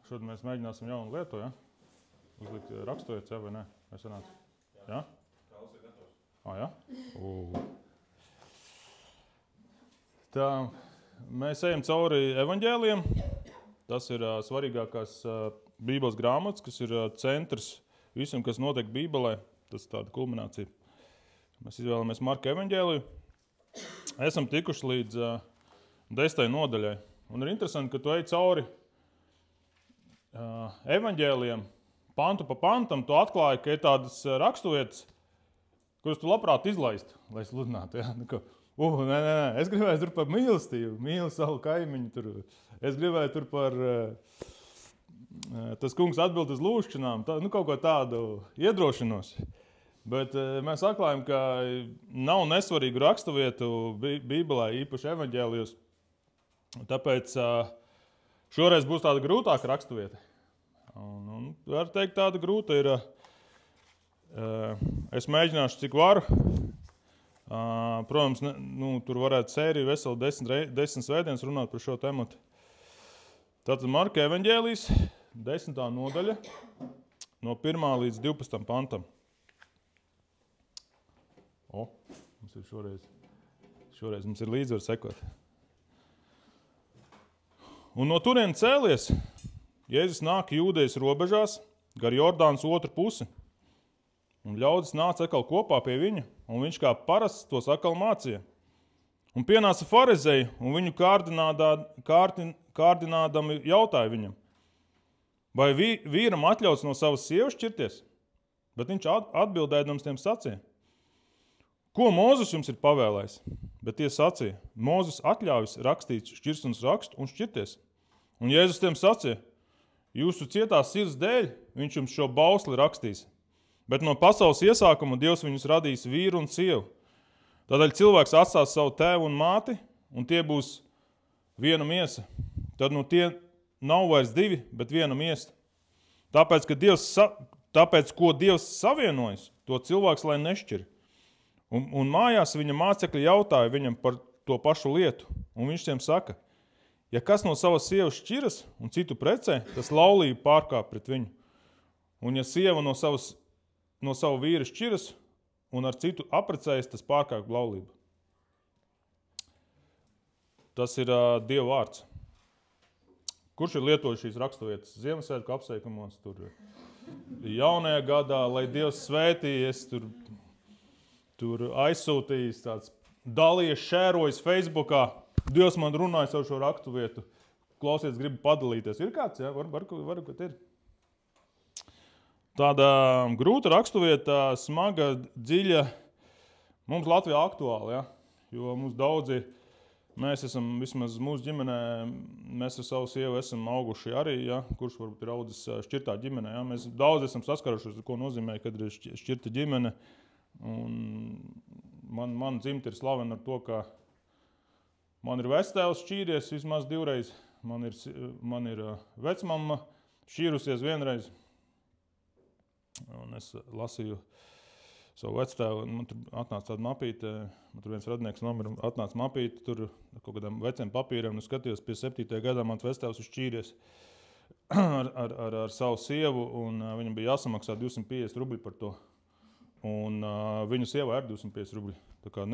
Šodien mēs mēģināsim jaunu lietu, ja? Uzlikt raksturvietas, ja, vai ne? Vai sanāca? Ja? Kauls ir gatavs. Ja? Tā, mēs ejam cauri evaņģēlijiem. Tas ir svarīgākās Bībeles grāmatas, kas ir centrs visam, kas notiek Bībelē. Tas ir tāda kulminācija. Mēs izvēlamies Marka evaņģēliju. Esam tikuši līdz 10. nodaļai. Un ir interesanti, ka tu ej cauri evaņģēlijiem, pantu pa pantam, tu atklāji, ka ir tādas raksturvietas, kuras tu labprāt izlaistu, lai sludinātu. Ja? Nē, es gribēju tur par mīlestību, mīlu savu kaimiņu. Tur. Es gribēju tur par tas kungs atbild uz lūgšanām, kaut ko tādu iedrošinos. Bet mēs atklājam, ka nav nesvarīgu raksturvietu Bībelē, īpaši evaņģēlijos. Tāpēc šoreiz būs tāda grūtāka raksturvieta. Un var teikt, tāda grūta ir. Es mēģināšu, cik varu. Protams, tur varētu sēriju veselu 10 svētdienas runāt par šo tematu. Tātad Marka evaņģēlijs, 10. nodaļa, no 1. līdz 12. pantam. Mums ir šoreiz mums ir līdzvar sekot. Un no turienes cēlies, Jēzus nāk Jūdejas robežās, gar Jordānas otru pusi. Un ļaudis nāca atkal kopā pie viņa, un viņš kā parasts tos atkal mācīja. Un pienāca farizeji, un viņu kārdinādami jautāja viņam, vai vīram atļauts no savas sievas šķirties? Bet viņš atbildēdams tiem sacīja, ko Mūzes jums ir pavēlējis? Bet tie sacīja, Mūzes atļaujas rakstīt šķiršanas rakstu un šķirties. Un Jēzus tiem sacīja, jūsu cietās sirds dēļ viņš jums šo bausli rakstīs. Bet no pasaules iesākuma Dievs viņus radīs vīru un sievu. Tādēļ cilvēks atstās savu tēvu un māti, un tie būs viena miesa. Tad no tie nav vairs divi, bet viena miesa. Tāpēc, ko Dievs savienojas, to cilvēks lai nešķir. Un mājās viņa mācekļi jautāja viņam par to pašu lietu. Un viņš tiem saka, ja kas no savas sievas šķiras un citu precē, tas laulību pārkāp pret viņu. Un ja sieva no savu vīra šķiras un ar citu aprecējas, tas pārkāp laulību. Tas ir Dieva vārds. Kurš ir lietojis šīs raksturvietas? Ziemassvētku apsveikumos, tur jaunajā gadā, lai Dievs svētījies, tur aizsūtījis tāds dalījies, šērojas Facebookā. Dievs man runāja savu šo raksturvietu. Klausies, gribu padalīties. Ir kāds, ja? Varbūt ir. Tāda grūta raksturvieta, smaga, dziļa. Mums Latvijā aktuāli, ja? Jo mums daudzi, mēs esam, vismaz mūsu ģimenē, mēs ar savu sievu esam auguši arī, ja? Kurš varbūt ir audzis šķirtā ģimenē. Ja? Mēs daudz esam saskarušies, ko nozīmē, kad ir šķirta ģimene. Un man dzimta ir slavena ar to, ka man ir vectēvs šķīries vismaz 2 reizes. Man ir vecmamma šķīrusies 1 reizi. Un es lasīju savu vectēvu, man tur atnāca tāda mapīte, man tur viens radnieks nomira, atnāca mapīte, tur kaut kādām veciem papīriem, un skatījos pie 7. gadā, mans vectēvs ir šķīries ar savu sievu, un viņam bija jāsamaksā 250 rubļi par to. Un viņu sievai ir 250 rubļi. Tā kā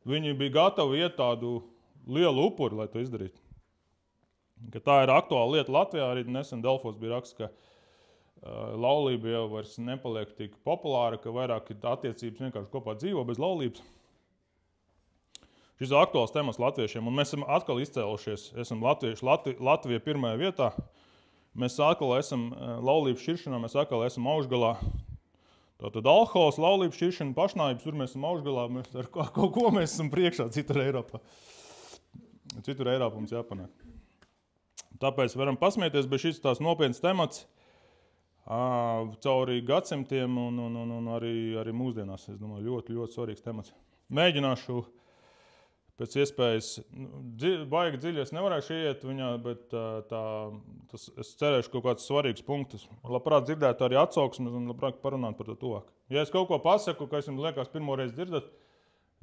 viņi bija gatavi iet tādu lielu upuri, lai to izdarītu. Ka tā ir aktuāla lieta Latvijā, arī nesen Delfos bija raksts, ka laulība jau vairs nepaliek tik populāra, ka vairāk attiecības vienkārši kopā dzīvo bez laulības. Šis ir aktuāls temats latviešiem, un mēs esam atkal izcēlušies. Esam latvieši, Latvija pirmajā vietā. Mēs atkal esam laulības šķiršanā, mēs atkal esam augšgalā. Tātad alkohols, laulības šķiršana, pašnāvības, tur mēs esam augšgalā, ar kaut ko mēs esam priekšā citur Eiropā. Citur Eiropā mums jāpanāk. Tāpēc varam pasmieties, bet šis tās nopietns temats cauri gadsimtiem un arī mūsdienās. Es domāju, ļoti, ļoti svarīgs temats. Mēģināšu pēc iespējas, baigi dziļi es nevarēšu iet viņā, bet es cerēšu kaut kāds svarīgs punktus. Labprāt dzirdētu arī atsauksmes un labprāt parunāt par to tuvāk. Ja es kaut ko pasaku, ka es jums liekas pirmoreiz dzirdat,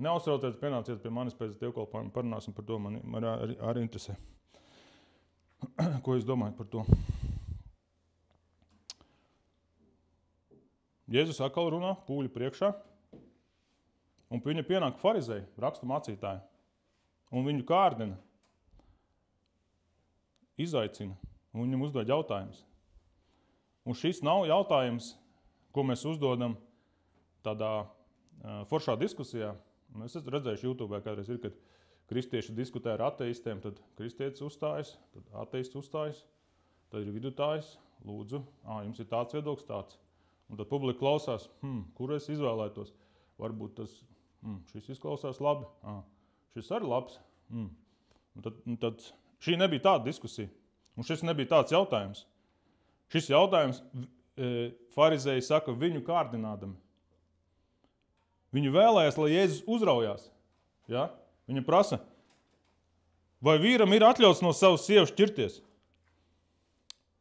neuztrauciet, pienāciet pie manis pēc dievkalpojuma, parunāsim par to, man arī interesē. Ko jūs domājat par to? Jēzus atkal runā pūļu priekšā, un pie viņa pienāk farizēji, rakstu mācītāji, un viņu kārdina, izaicina, un viņam uzdod jautājumus. Un šis nav jautājums, ko mēs uzdodam tādā foršā diskusijā. Es esmu redzējuši YouTube, kādreiz ir, kad kristieši diskutē ar ateistiem, tad kristietis uzstājas, tad ateists uzstājas, tad ir vidutājs, lūdzu, jums ir tāds viedoklis, tāds. Un tad publika klausās, kur es izvēlētos. Varbūt tas, šis izklausās labi, šis arī labs. Un tad šī nebija tāda diskusija, un šis nebija tāds jautājums. Šis jautājums farizēji saka viņu kārdinādami. Viņu vēlējās, lai Jēzus uzraujās. Ja? Viņa prasa, vai vīram ir atļauts no savas sievas šķirties?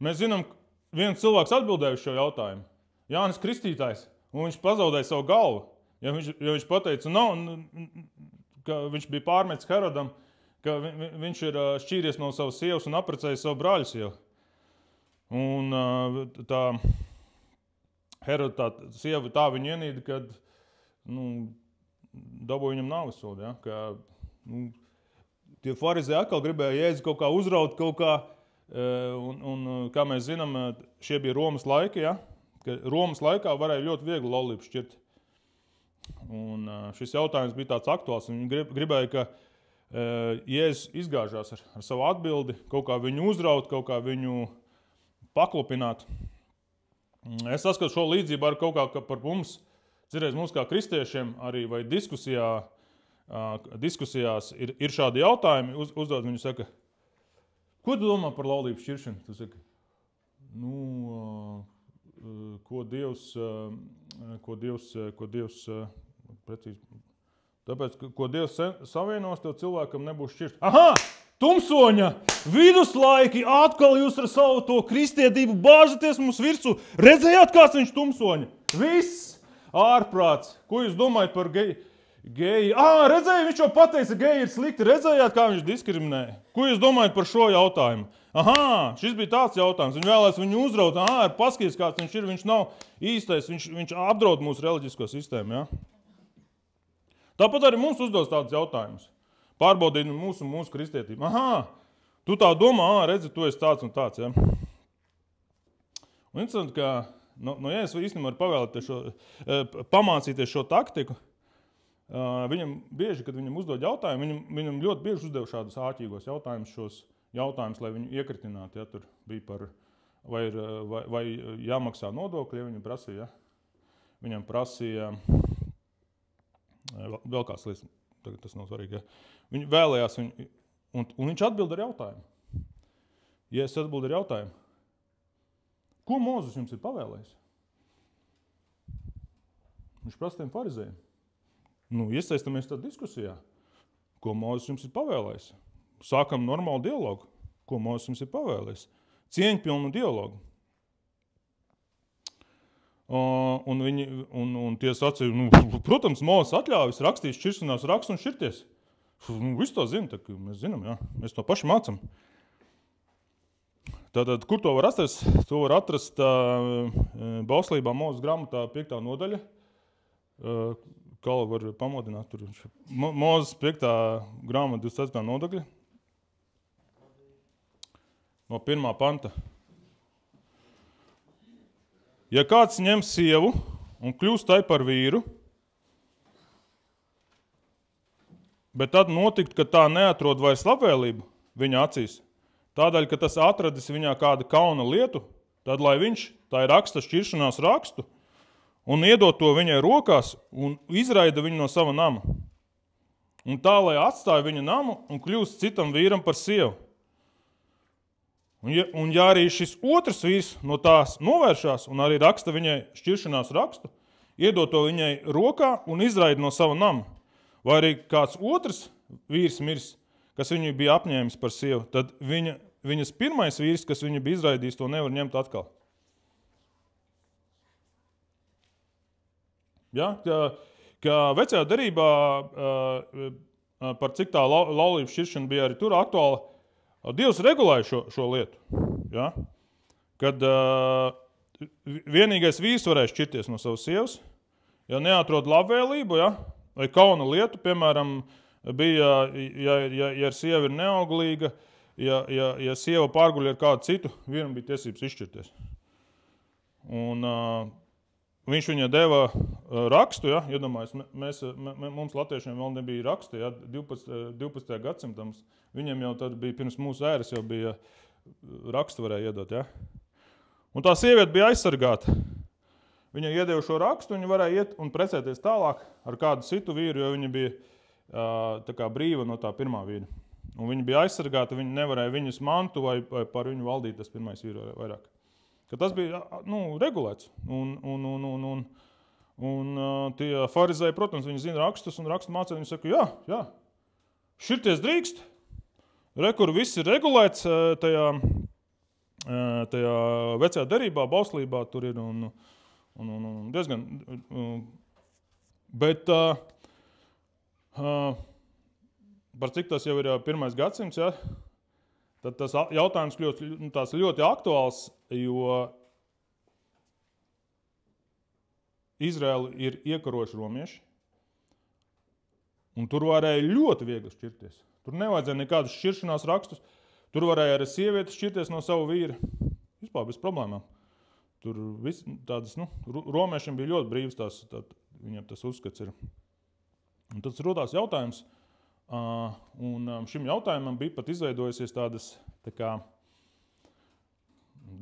Mēs zinām, viens cilvēks atbildēja uz šo jautājumu. Jānis Kristītājs, un viņš pazaudēja savu galvu. Ja viņš pateica, ka viņš bija pārmetis Herodam, ka viņš ir šķīries no savas sievas un apprecējis savu brāļu sievu. Un tā Heroda tā sieva tā viņu ienīda, kad dabūja viņam nāvesodu. Ja? Tie farizēji atkal gribēja Jēzu kaut kā uzraut, kaut kā, un kā mēs zinām, šie bija Romas laiki, ja? Ka Romas laikā varēja ļoti viegli laulību šķirt. Un šis jautājums bija tāds aktuāls, un viņi gribēja, ka Jēzus izgāžās ar savu atbildi, kaut kā viņu uzraut, kaut kā viņu paklupināt. Es saskatu šo līdzību ar kaut kā par mums, cerēs mums kā kristiešiem arī vai diskusijās ir šādi jautājumi, uzdod viņu saka, ko tu domā par laulību šķiršanu? Tu saki, ko Dievs precīzi. Tāpēc, ko Dievs savienos, tev cilvēkam nebūs šķirst. Aha! Tumsoņa! Viduslaiki! Atkal jūs ar savu to kristietību bāžaties mums virsū. Redzējāt, kāds viņš tumsoņa? Viss! Ārprāts! Ko jūs domājat par geju? Redzēju, viņš jau pateica, geji ir slikti. Redzējāt, kā viņš diskriminē? Ko jūs domājat par šo jautājumu? Aha, šis bija tāds jautājums. Viņi vēlēs viņu uzraut. Ir paskaties, kāds viņš ir. Viņš nav īstais. Viņš apdraud mūsu reliģisko sistēmu. Ja? Tāpat arī mums uzdos tādus jautājumus. Pārbaudīt mūsu kristietību. Aha, tu tā domā, redzi, tu esi tāds un tāds. Ja? Un interesanti, ka ja es īstenībā varu pavēlēt pamācīties šo taktiku, viņam bieži, kad viņam uzdod jautājumu, viņam ļoti bieži uzdev šādus āķīgos jautājumus, lai viņu iekritinātu. Ja, tur bija par, vai jāmaksā nodokļi, ja viņam prasīja. Ja. Viņam prasīja, vēl kāds lietas, tagad tas nav svarīgi. Ja. Viņi vēlējās, un viņš atbild ar jautājumu. Ja es atbildu ar jautājumu, ko Mūzes jums ir pavēlējis? Viņš prasa tiem farizējiem. Iesaistamies tādā diskusijā. Ko Mūzes jums ir pavēlējis? Sākam normālu dialogu. Ko Mūzes jums ir pavēlējis? Cieņpilnu dialogu. Un tie sacīja, protams, Mūzes atļaujas rakstīt šķiršanās rakstu un šķirties. Visu to zina, mēs zinām, jā. Mēs to paši mācam. Tātad, kur to var atrast? To var atrast bauslībā Mūzes grāmatā 5. nodaļa. Kala var pamodināt tur. Mūzes 5. grāmata 24. nodaļa. No 1. panta. Ja kāds ņem sievu un kļūst tai par vīru, bet tad notikt, ka tā neatrod vairs labvēlību viņa acīs, tādēļ, ka tas atradis viņā kādu kauna lietu, tad lai viņš tā ir raksta šķiršanās rakstu un iedod to viņai rokās un izraida viņu no sava nama. Un tā, lai atstāja viņa namu un kļūst citam vīram par sievu. Un ja arī šis otrs vīrs no tās novēršās un arī raksta viņai šķiršanās rakstu, iedod to viņai rokā un izraida no sava nama. Vai arī kāds otrs vīrs mirs, kas viņu bija apņēmis par sievu, tad viņas pirmais vīrs, kas viņu bija izraidījis, to nevar ņemt atkal. Ja? Ka vecajā derībā, par cik tā laulības šķiršana bija arī tur aktuāla, Dievs regulēja šo lietu. Ja? Kad vienīgais vīrs varēja šķirties no savas sievas, ja neatrod labvēlību, ja, vai kauna lietu, piemēram, bija, ja sieva ir neauglīga, ja sieva pārguļ ar kādu citu, vienam bija tiesības izšķirties. Un viņš viņai deva rakstu, ja, iedomājies, mums latviešiem vēl nebija raksta, ja, 12. gadsimtams, viņiem jau tad bija pirms mūsu ēras jau bija rakstu varēja iedot, ja. Un tā sieviete bija aizsargāta. Viņa iedeva šo rakstu, viņa varēja iet un precēties tālāk ar kādu citu vīru, jo viņa bija tā kā brīva no tā pirmā vīra. Un viņa bija aizsargāta, viņa nevarēja viņas mantu vai par viņu valdīt tas pirmais vīru vairāk. Ka tas bija, regulēts. Un tie farizēji, protams, viņi zina rakstus un rakstu mācēji, viņi saka, jā, šķirties drīkst. Kur viss ir regulēts tajā vecajā derībā, bauslībā tur ir un diezgan. Bet par cik tas jau ir 1. gadsimts, ja, tad tas jautājums kļūst ļoti aktuāls, jo Izraeli ir iekarojuši romieši, un tur varēja ļoti viegli šķirties. Tur nevajadzēja nekādus šķiršanās rakstus, tur varēja arī sievieti šķirties no savu vīra. Vispār bez problēmām. Tur tādas, romiešiem bija ļoti brīvs viņiem tas uzskats ir. Un tad rodās jautājums, un šim jautājumam bija pat izveidojusies tādas,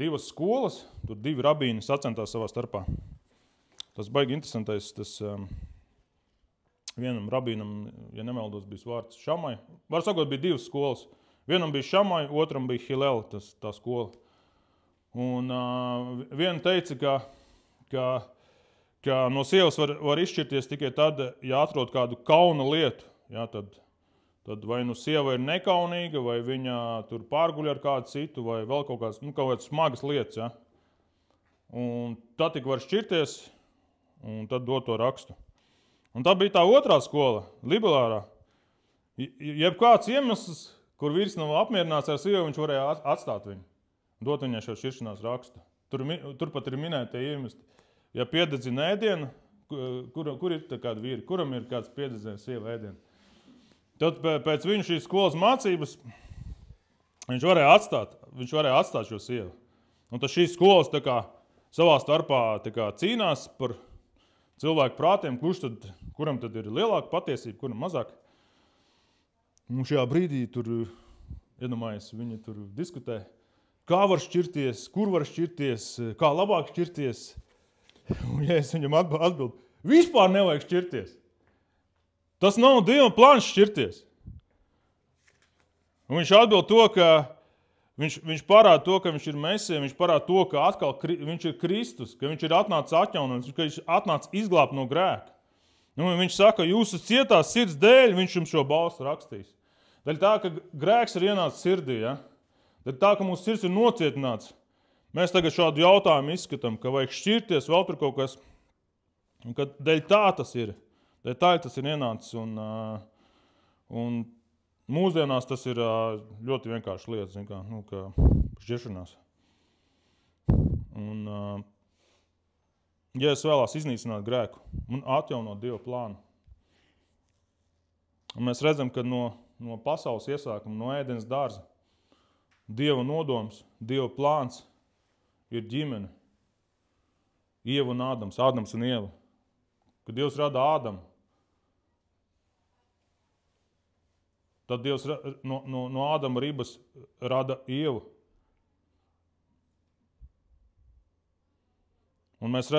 divas skolas, tur 2 rabīni sacentās savā starpā. Tas baigi interesantais, vienam rabīnam, ja nemaldos, bija vārds Šamai. Var sakot, bija 2 skolas. Vienam bija Šamai, otram bija Hilel, tā skola. Un viena teica, ka no sievas var izšķirties tikai tad, ja atrod kādu kauna lietu. Ja, tad vai nu sieva ir nekaunīga, vai viņa tur pārguļ ar kādu citu, vai vēl kaut kādas smagas lietas. Ja. Un tad tik var šķirties, un tad dot to rakstu. Un tā bija tā otrā skola, liberālā. Jebkāds iemesls, kur vīrs nav apmierināts ar sievu, viņš varēja atstāt viņu, dot viņai šo šķiršanās rakstu. Tur pat ir minēti iemesli. Ja piededzina ēdienu, kur ir kādi vīri, kuram ir kāds piededzina sieva ēdienu? Tad pēc viņa šīs skolas mācības viņš varēja atstāt šo sievu. Un tad šīs skolas savā starpā cīnās par cilvēku prātiem, kuram tad ir lielāka patiesība, kuram mazāk. Un šajā brīdī tur, iedomājies, viņi tur diskutē, kā var šķirties, kur var šķirties, kā labāk šķirties. Un ja es viņam atbildu, vispār nevajag šķirties. Tas nav Dieva plāns šķirties. Un viņš atbild to, ka viņš parāda to, ka viņš ir Mesija, viņš parāda to, ka atkal viņš ir Kristus, ka viņš ir atnācis atjaunojums, ka viņš ir atnācis izglābt no grēka. Un viņš saka, jūsu cietās sirds dēļ viņš jums šo balstu rakstīs. Daļ tā, ka grēks ir ienācis sirdī, ja? Daļ tā, ka mūsu sirds ir nocietināts. Mēs tagad šādu jautājumu izskatām, ka vajag šķirties vēl tur kaut kas. Un ka dēļ tā tas ir. Dēļ tā tas ir ienācis. Un mūsdienās tas ir ļoti vienkārši lietas, kā šķiršanās. Un ja es vēlās iznīcināt grēku un atjaunot Dieva plānu. Un mēs redzam, ka no pasaules iesākuma, no ēdenes dārza, Dieva nodoms, Dieva plāns ir ģimene. Ieva un Ādams, Ādams un Ieva. Kad Dievs rada Ādamu, tad Dievs no Ādama ribas rada Ievu. Un mēs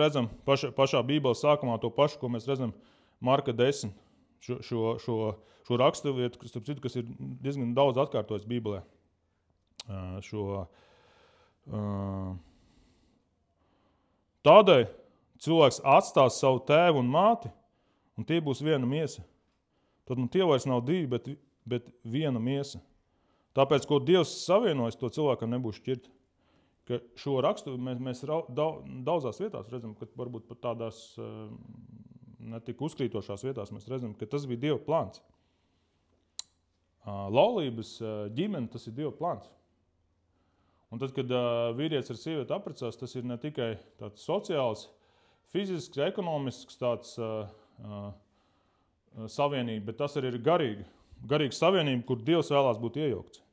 redzam pašā Bībeles sākumā to pašu, ko mēs redzam Marka 10. Šo raksturvietu, kas ir diezgan daudz atkārtojas Bībelē. Tādēļ cilvēks atstās savu tēvu un māti, un tie būs viena miesa. Tad tie vairs nav 2, bet viena miesa. Tāpēc, ko Dievs savienojas, to cilvēkam nebūs šķirt. Ka šo rakstu mēs daudzās vietās redzam, ka varbūt pat tādās netik uzkrītošās vietās mēs redzam, ka tas bija Dieva plāns. Laulības ģimene, tas ir Dieva plāns. Un tad, kad vīrietis ar sievieti apprecās, tas ir ne tikai tāds sociāls, fizisks, ekonomisks tāds savienība, bet tas arī ir garīga savienība, kur Dievs vēlās būt iejaukts.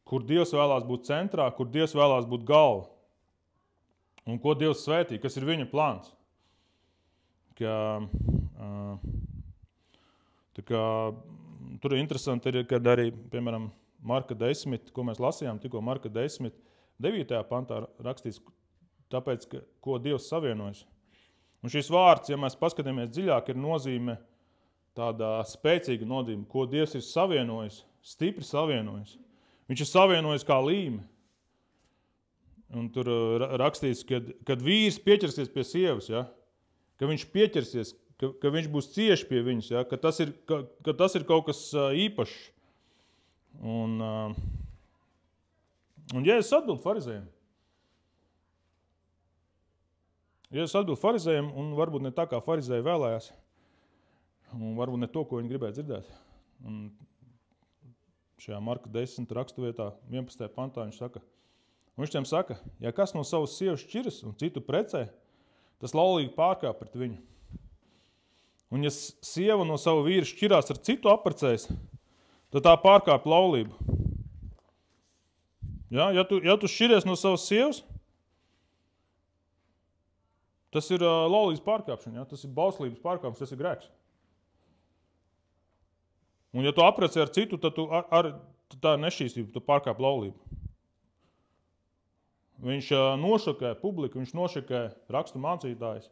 Kur Dievs vēlās būt centrā, kur Dievs vēlās būt galva. Un ko Dievs svētī, kas ir viņa plāns. Tur ir interesanti, kad arī, piemēram, Marka 10, ko mēs lasījām, tikko Marka 10, 9. pantā rakstīts, tāpēc, ko Dievs savienojas. Un šis vārds, ja mēs paskatāmies dziļāk, ir nozīme tādā spēcīga nozīme, ko Dievs ir savienojis, stipri savienojis. Viņš ir savienojis kā līme. Un tur rakstīts, kad vīrs pieķersies pie sievas, ja, ka viņš pieķersies, ka viņš būs cieši pie viņas, ja, ka tas ir kaut kas īpašs. Un Jēzus atbild farizējiem. Jēzus atbild farizējiem, un varbūt ne tā, kā farizēji vēlējās. Un varbūt ne to, ko viņi gribēja dzirdēt. Un šajā Marka 10 raksturvietā 11. pantā viņš tiem saka, ja kas no savas sievas šķiras un citu precē, tas laulīgi pārkāp pret viņu. Un ja sieva no sava vīra šķirās ar citu apprecēs, tad tā pārkāp laulību. Ja tu šķiries no savas sievas, tas ir laulības pārkāpšana, ja? Tas ir bauslības pārkāpums, tas ir grēks. Un ja tu apprecē ar citu, tad tā nešķīstība, tu pārkāp laulību. Viņš nošokē publiku, viņš nošokē rakstu mācītājus.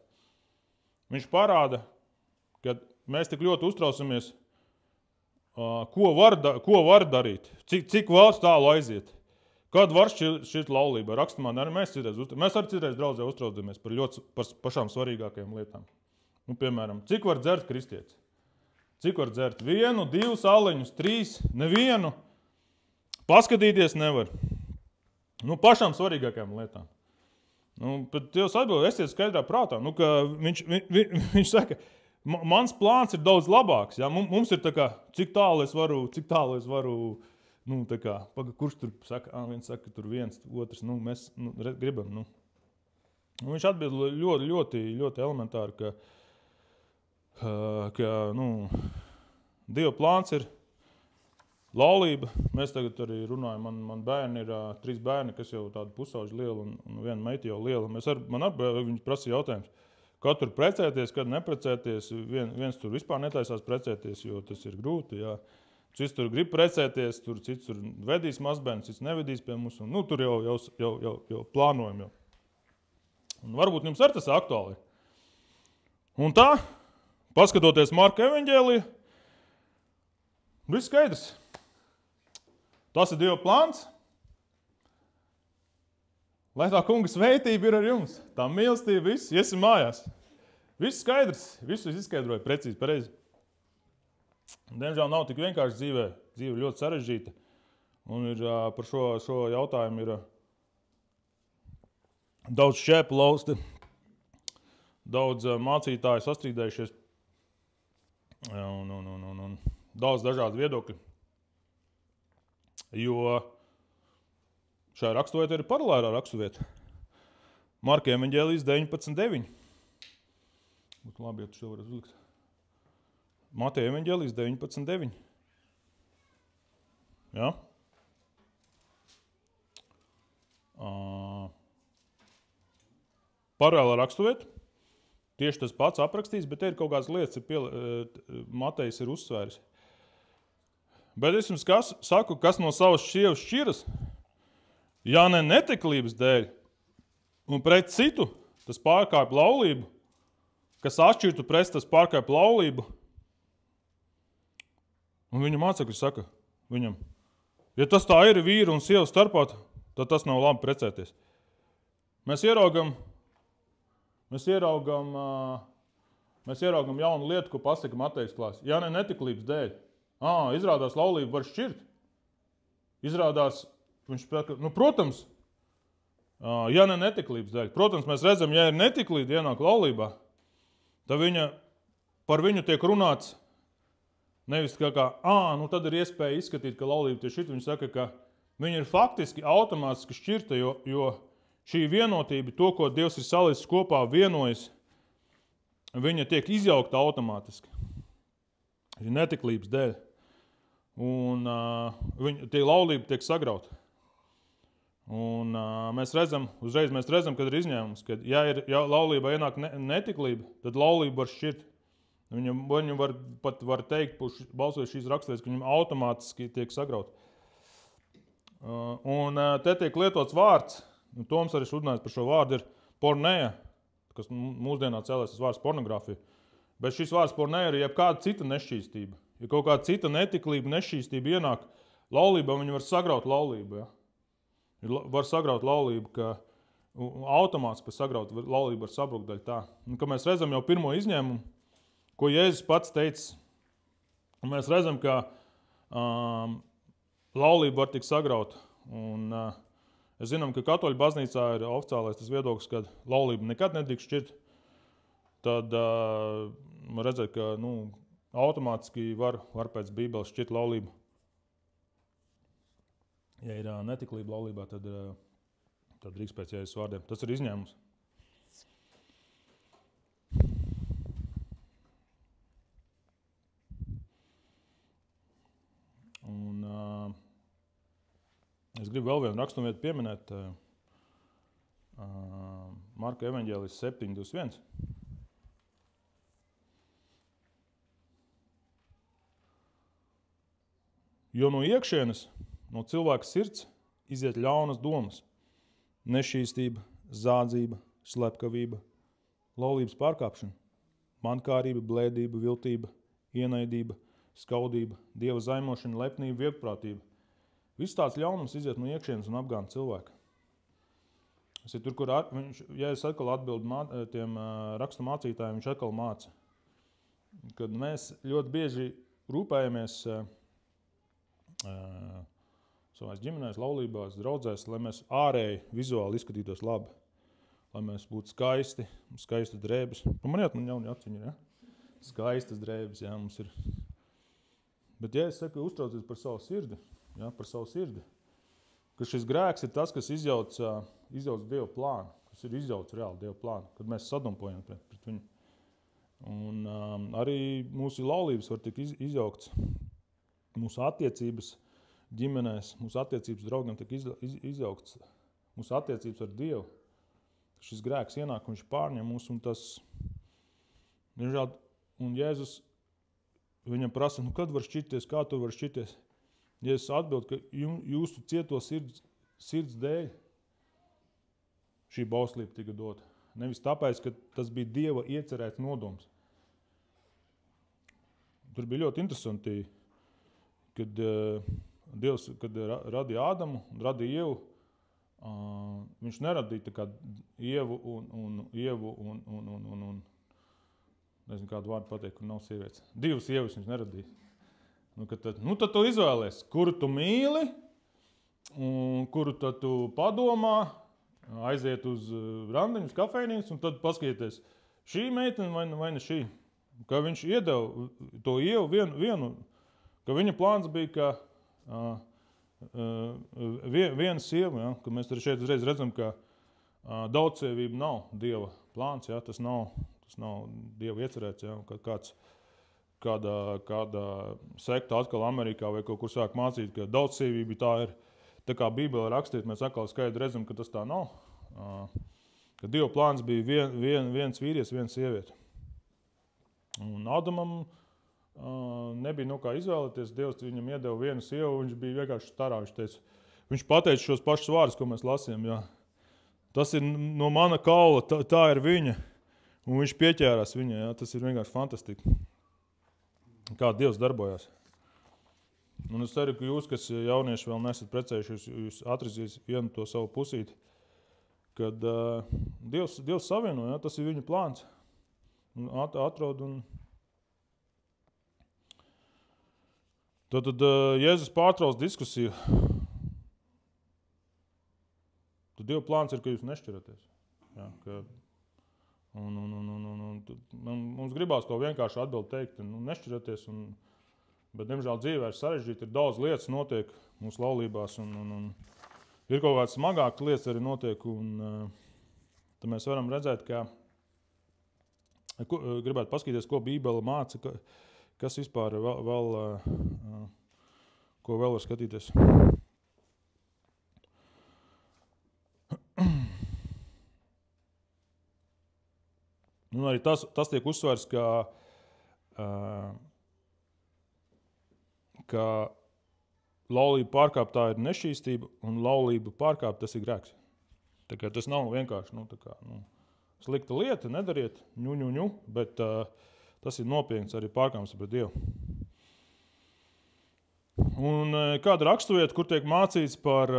Viņš parāda, ka mēs tik ļoti uztraucamies, ko var darīt, cik vēl tālu aiziet, kad var šķirt laulība. Rakstumā mēs arī citreiz draudzē uztraucamies par pašām svarīgākajām lietām. Nu, piemēram, cik var dzert kristietis? Cik var dzert? 1, 2 aliņus, 3, nevienu. Paskatīties nevar. Nu, pašām svarīgākajām lietām. Nu, bet Dievs atbild, esiet skaidrā prātā. Nu, ka viņš saka, mans plāns ir daudz labāks. Ja? Mums ir tā kā, cik tālu es varu, nu, tā kā, kurš tur saka, viens saka, tur viens, otrs, nu, mēs gribam, nu. Un viņš atbild ļoti, ļoti, ļoti elementāri, ka nu, Dieva plāns ir laulība. Mēs tagad arī runājam, man bērni ir 3 bērni, kas jau tādu pusauģi liela un viena meita jau liela. Man viņi prasa jautājums, kad tur precēties, kad neprecēties. Viens tur vispār netaisās precēties, jo tas ir grūti. Jā. Cits tur grib precēties, cits tur vedīs mazbērnu, cits nevedīs pie mums. Un, nu, tur jau plānojam. Jau. Un varbūt jums arī tas aktuāli. Un tā, paskatoties Marka evaņģēliju, viss skaidrs. Tas ir Dieva plāns. Lai tā kunga svētība ir ar jums. Tā mīlestība, viss, iesim mājās. Viss skaidrs, visu izskaidroja precīzi, pareizi. Diemžēl nav tik vienkārši dzīvē. Dzīve ļoti sarežģīta. Un ir, par šo jautājumu ir daudz šķēpu lausti, daudz mācītāju sastrīdējušies un daudz dažādu viedokļu. Jo šajā raksturvietā ir paralēlā raksturvieta. Marka evaņģēlijas 19.9. Būtu labi, ja tu šo varat uzlikt. Mateja evaņģēlijas 19.9. Ja? Paralēlā raksturvieta. Tieši tas pats aprakstīts, bet te ir kaut kādas lietas, Matejs ir uzsvēris. Bet es jums saku, kas no savas sievas šķiras, ja ne neteklības dēļ, un pret citu, tas pārkāp laulību, kas atšķirtu pret tas pārkāp laulību. Un viņa mācekļi saka viņam, ja tas tā ir vīru un sievu starpā, tad tas nav labi precēties. Mēs ieraugam jaunu lietu, ko pasaka Matejs klāsts. Ja ne neteklības dēļ. Izrādās laulību var šķirt. Izrādās, viņš saka, nu, protams, ja ne neteklības dēļ. Protams, mēs redzam, ja ir neteklība ienāk laulībā, tad par viņu tiek runāts nevis kā, nu tad ir iespēja izskatīt, ka laulība tieši šit. Viņš saka, ka Viņa ir faktiski automātiski šķirta, jo šī vienotība, to, ko Dievs ir salicis kopā, vienojas, viņa tiek izjaukta automātiski. Šī netiklības dēļ. Un tie laulība tiek sagrauta. Un mēs redzam, kad ir izņēmums, ka ja laulībā ienāk netiklība, tad laulība var šķirt. Viņu var teikt, balsot šīs raksturēs, ka viņam automātiski tiek sagrauta. Un te tiek lietots vārds, un Toms arī šodien par šo vārdu ir porneja, kas mūsdienā cēlēs tas vārds pornogrāfija. Bet šis vārds porneja ir jebkāda cita nešķīstība. Ja kaut kāda cita netiklība, nešķīstība ienāk laulībā, viņi var sagraut laulību. Ja? Var sagraut laulību, ka automātiski sagraut laulību var sabrukt daļ tā. Un, ka mēs redzam jau pirmo izņēmumu, ko Jēzus pats teica. Un mēs redzam, ka laulība var tikt sagrauta. Un es zinām, ka katoļu baznīcā ir oficiālais tas viedoklis, ka laulība nekad nedrīkst šķirt. Tad var redzēt, ka automātiski var pēc Bībeles šķirt laulību. Ja ir netiklība laulībā, tad drīkst pēc Jēzus vārdiem. Tas ir izņēmums. Un es gribu vēl vienu raksturvietu pieminēt. Marka evaņģēlis 7:21. Jo no iekšienes, no cilvēka sirds iziet ļaunas domas, nešķīstība, zādzība, slepkavība, laulības pārkāpšana, mankārība, blēdība, viltība, ienaidība, skaudība, dieva zaimošana, lepnība, viegprātība. Viss tāds ļaunums iziet no iekšienes un apgāna cilvēku. Tas ir tur, kur Jēzus atkal atbild tiem rakstu mācītājiem, viņš atkal māca. Kad mēs ļoti bieži rūpējamies savās ģimenēs, laulībās, draudzēs, lai mēs ārēji vizuāli izskatītos labi. Lai mēs būtu skaisti, skaistas drēbes. Man jauni aciņi, ja? Skaistas drēbes, jā, mums ir. Bet ja es saku, uztraucies par savu sirdi, ja, par savu sirdi, ka šis grēks ir tas, kas izjauc Dieva plānu, kas ir izjauc reāli Dieva plānu, kad mēs sadumpojam pret viņu. Un arī mūsu laulības var tik izjaukts. Mūsu attiecības ģimenēs, mūsu attiecības draugiem tiek izjaukts. Mūsu attiecības ar Dievu. Šis grēks ienāk, viņš pārņem mūs, un tas, un Jēzus viņam prasa, kad var šķirties, kā tu var šķirties? Jēzus atbild, ka jūsu cieto sirds dēļ šī bauslība tika dota. Nevis tāpēc, ka tas bija Dieva iecerēts nodoms. Tur bija ļoti interesanti, kad Dievs, kad radīja Ādamu un radīja Ievu, viņš neradīja tā kā Ievu un nezinu kādu vārdu pateikt, kur nav sievietes. Divas Ievas viņš neradīja. Tad tu izvēlies, kuru tu mīli, un kuru tad tu padomā, aiziet uz randiņu, uz kafejnīcu, un tad paskaties, šī meitene vai ne šī. Ka viņš iedeva to Ievu vienu, ka viņa plāns bija, ka viena sieva, ja, ka mēs arī šeit uzreiz redzam, ka daudzsievība nav Dieva plāns, ja, tas nav Dieva iecerēts, ja, kad kāda sekta atkal Amerikā vai kaut kur sāk mācīt, ka daudzsievība tā ir, tā kā Bībelē rakstīt, mēs atkal skaidri redzam, ka tas tā nav, ka Dieva plāns bija viens vīrietis, viena sieviete. Un Ādamam nebija no kā izvēlēties, Dievs viņam iedeva vienu sievu, viņš bija vienkārši starā, viņš pateica šos pašus vārdus, ko mēs lasījām, jā. Tas ir no mana kaula, tā ir viņa, un viņš pieķērās viņai, jā, tas ir vienkārši fantastiski, kā Dievs darbojās. Un es ceru, ka jūs, kas jaunieši vēl nesat precējušies, jūs atradīs vienu to savu pusīti, kad Dievs savieno, jā, tas ir viņa plāns, un atrod un Tad Jēzus pārtrauc diskusiju. Tad Dieva plāns ir, ka jūs nešķiraties. Ja, mums gribās to vienkārši atbildi teikt, nešķiraties, bet, diemžēl, dzīvē ir sarežģīti, ir daudz lietas notiek mūsu laulībās, un ir kaut kāds smagāks lietas arī notiek, un tad mēs varam redzēt, ka gribētu paskatīties, ko Bībele māca, kas vispār vēl ko vēl var skatīties. Un arī tas tiek uzsvērts, ka laulība pārkāptā ir nešķīstība, un laulība pārkāpt tas ir grēks. Tā kā tas nav vienkārši slikta lieta, nedariet, bet tas ir nopietns arī pārkāpums pret Dievu. Un kāda raksturvieta, kur tiek mācīts par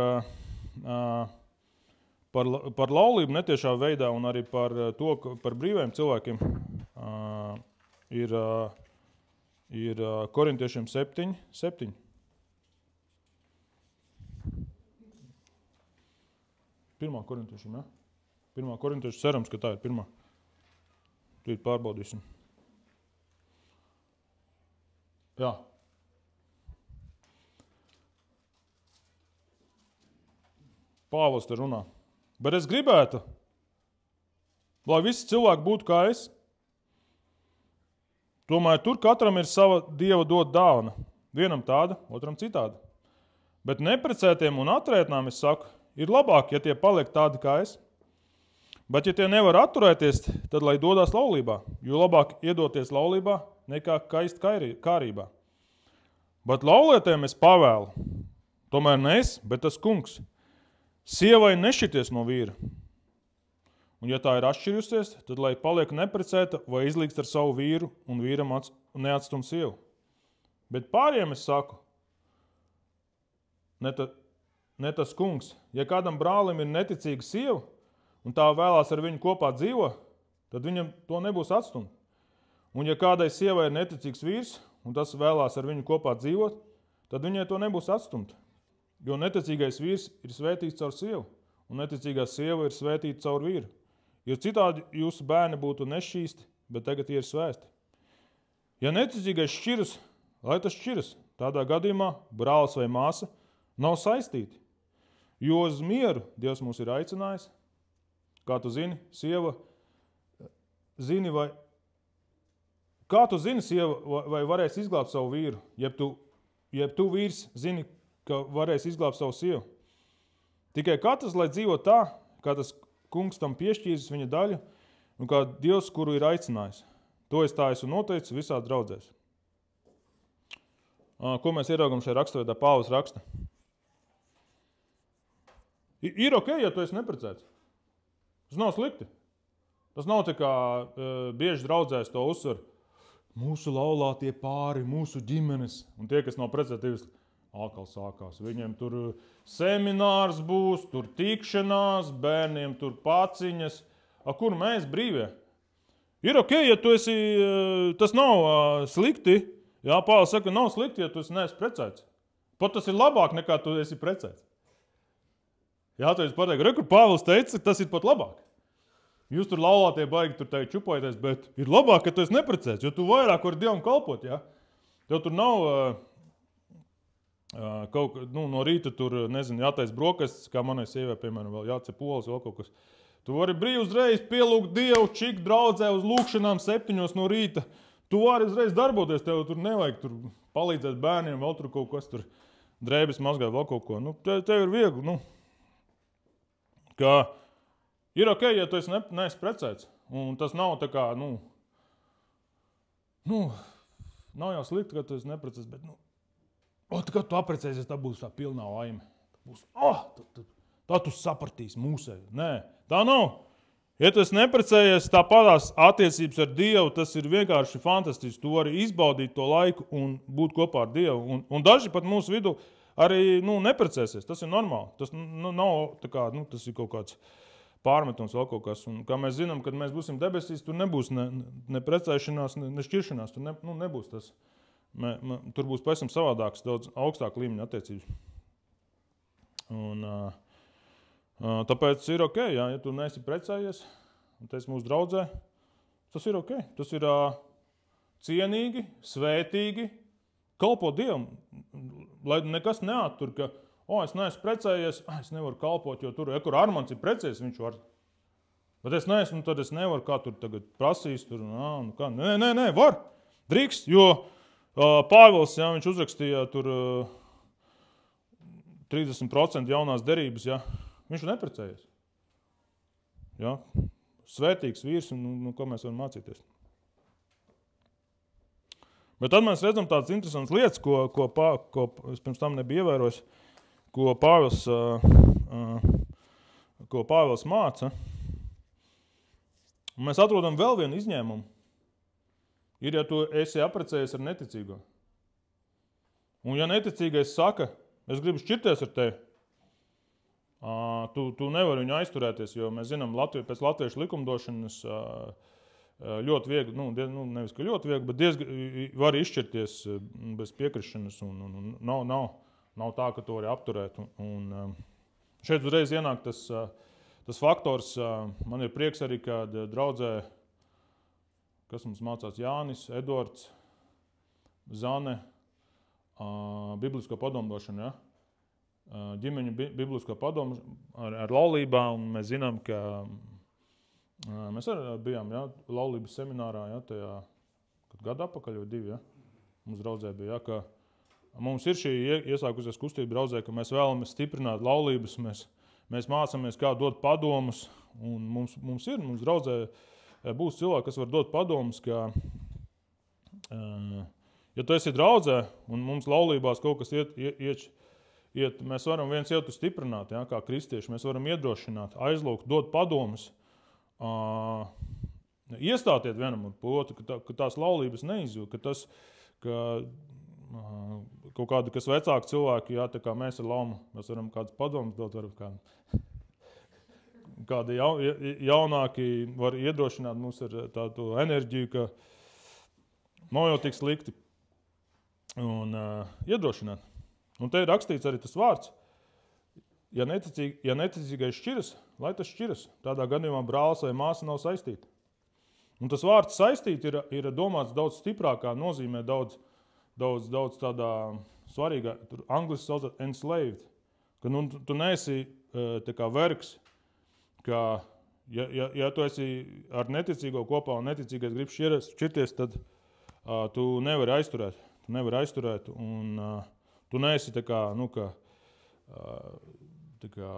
laulību netiešā veidā un arī par to, par brīviem cilvēkiem, ir Korintiešiem 7:7. Pirmā Korintiešiem, ja? Pirmā Korintiešu, cerams, ka tā ir pirmā. Tūlīt pārbaudīsim. Jā. Pāvils te runā. Bet es gribētu, lai visi cilvēki būtu kā es. Tomēr tur katram ir sava Dieva dot dāvana. Vienam tāda, otram citāda. Bet neprecētiem un atrētnām, es saku, ir labāk, ja tie paliek tādi kā es. Bet ja tie nevar atturēties, tad lai dodās laulībā, jo labāk iedoties laulībā nekā kaist kārībā. Bet laulētiem es pavēlu, tomēr ne es, bet tas kungs, sievai nešķirties no vīra. Un ja tā ir atšķirusies, tad lai paliek neprecēta vai izlīgst ar savu vīru un vīram neatstum sievu. Bet pāriem es saku, ne tas kungs, ja kādam brālim ir neticīga sieva, un tā vēlās ar viņu kopā dzīvo, tad viņam to nebūs atstumt. Un ja kādai sievai ir neticīgs vīrs, un tas vēlās ar viņu kopā dzīvot, tad viņai to nebūs atstumt. Jo neticīgais vīrs ir svētīts caur sievu, un neticīgā sieva ir svētīta caur vīru. Jo citādi jūsu bērni būtu nešķīsti, bet tagad tie ir svēsti. Ja neticīgais šķiras, lai tas šķiras, tādā gadījumā brālis vai māsa nav saistīti. Jo uz mieru Dievs mūs ir aicinājis. Kā tu zini, sieva, kā tu zini, sieva, vai varēs izglābt savu vīru, jeb tu vīrs zini, ka varēs izglābt savu sievu. Tikai katrs, lai dzīvo tā, kā tas kungs tam piešķīris viņa daļu, un kā Dievs, kuru ir aicinājis. To es tā esmu noteicis visās draudzēs. Ko mēs ieraugam šajā raksturvietā? Pāvils raksta. Ir ok, ja tu esi neprecēts. Tas nav slikti. Tas nav tā kā bieži draudzēs to uzsver. Mūsu laulātie pāri, mūsu ģimenes. Un tie, kas nav precētīvas, atkal sākās. Viņiem tur seminārs būs, tur tikšanās, bērniem tur paciņas. Kur mēs brīvie? Ir ok, ja tu esi, tas nav slikti. Jā, Pāvils saka, nav slikti, ja tu neesi precēts. Pat tas ir labāk nekā tu esi precēts. Jā, tu esi pateikt, kur Pāvils teica, tas ir pat labāk. Jūs tur laulātie baigi tur teikt čupojaties, bet ir labāk, ka tu esi neprecēts, jo tu vairāk vari Dievam kalpot, jā. Tev tur nav no rīta tur, nezinu, jātais brokastis, kā manai sievai, piemēram, vēl jācep olas, vēl kaut kas. Tu vari brīvi uzreiz pielūgt Dievu, čik draudzē uz lūkšanām 7 no rīta. Tu vari uzreiz darboties, tev tur nevajag tur palīdzēt bērniem, vēl tur kaut kas tur drēbes mazgāt, vēl kaut ko. Tev ir viegli, ka ir ok, ja tu neesi precēts. Un tas nav tā kā, nav jau slikti, ka tu esi neprecēts, bet, kad tu aprecēsies, tā būs tā pilnā laime. Tā tu sapratīsi mūsēju. Nē, tā nav. Ja tu esi neprecējies, tāpatās attiecības ar Dievu, tas ir vienkārši fantastiski. Tu vari izbaudīt to laiku un būt kopā ar Dievu. Un daži pat mūsu vidū arī neprecēsies. Tas ir normāli. Tas nav tā kā, tas ir kaut kāds pārmetums vēl kaut kas. Un kā mēs zinām, kad mēs būsim debesīs, tur nebūs ne precēšanās, ne šķiršanās. Tur nebūs tas. Tur būs pavisam savādāks, daudz augstāk līmeņa attiecības. Un tāpēc ir ok, ja tu neesi precējies, un tu esi mūsu draudzē, tas ir ok. Tas ir cienīgi, svētīgi, kalpot Dievam. lai nekas neattur, ka, es neesmu precējies, es nevaru kalpot, jo tur, kur Armands ir precējies, viņš var. Bet es neesmu, tad es nevaru, kā tur tagad prasīs, tur, kā. Nē, var, drīkst, jo Pāvils, viņš uzrakstīja tur 30% jaunās derības, viņš ir neprecējies. Svētīgs vīrs, un ko mēs varam mācīties. Bet tad mēs redzam tādas interesantas lietas, ko es pirms tam nebiju ievērojis, ko Pāvils māca. Un mēs atrodam vēl vienu izņēmumu. Ir, ja tu esi apprecējies ar neticīgo. Un ja neticīgais saka, es gribu šķirties ar tevi, tu nevari viņu aizturēties, jo mēs zinām, pēc latviešu likumdošanas ļoti viegli, nevis ka ļoti viegli, bet diezgan var izšķirties bez piekrišanas, un nav tā, ka to var apturēt. Un šeit uzreiz ienāk tas faktors, man ir prieks arī, kad draudzē, kas mums mācās Jānis, Edvards, Zane, biblisko padomdošanu, ģimeņu biblisko padomu ar laulībām, un mēs zinām, ka mēs arī bijām laulības seminārā, tajā gadu atpakaļ vai 2, mums draudzē bija, ka mums ir šī iesākusies kustība draudzē, ka mēs vēlamies stiprināt laulības, mēs mācāmies, kā dot padomus, un mums draudzē būs cilvēki, kas var dot padomus, ka, ja tu esi draudzē, un mums laulībās kaut kas iet, mēs varam viens otru stiprināt, kā kristieši, mēs varam iedrošināt, aizlūgt, dot padomus, iestātiet vienam un otru, ka tās laulības neizjūt, ka kaut kādi, kas vecāki cilvēki, tā kā mēs ar laumu, mēs varam kādas padomus dot, varam kādi jaunāki var iedrošināt mums ar tādu enerģiju, ka nav jau tik slikti un iedrošināt. Un te ir rakstīts arī tas vārds, ja neticīgais šķiras, lai tas šķiras. Tādā gadījumā brālis vai māsa nav saistīta. Un tas vārds saistīt ir domāts daudz stiprākā nozīmē, daudz tādā svarīgā, tur angliski saucot enslaved, ka tu neesi tā kā vergs, ka ja tu esi ar neticīgo kopā un neticīgais grib šķirties, tad tu nevari aizturēt, un tu neesi tā kā, tā kā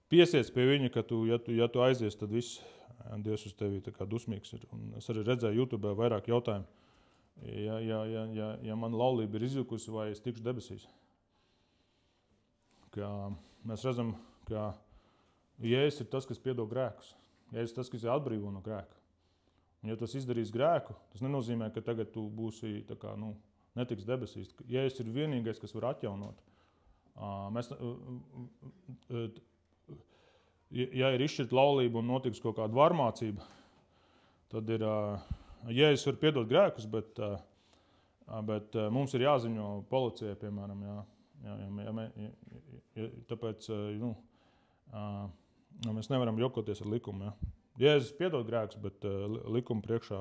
piesies pie viņa, ka ja tu aizies, tad viss Dievs uz tevi tā kā dusmīgs ir. Un es arī redzēju YouTube vairāk jautājumu, ja man laulība ir izjukusi, vai es tikšu debesīs. Ka mēs redzam, ka Jēzus ir tas, kas piedod grēkus. Jēzus ir tas, kas ir atbrīvo no grēka. Un ja tas izdarīs grēku, tas nenozīmē, ka tagad tu būsi tā kā, netiks debesīs. Jēzus ir vienīgais, kas var atjaunot. Ja ir izšķirt laulība un notiks kaut kāda varmācība, tad ir, Jēzus var piedot grēkus, bet mums ir jāziņo policijai, piemēram, tāpēc, mēs nevaram jokoties ar likumu, Jēzus piedod grēkus, bet likuma priekšā,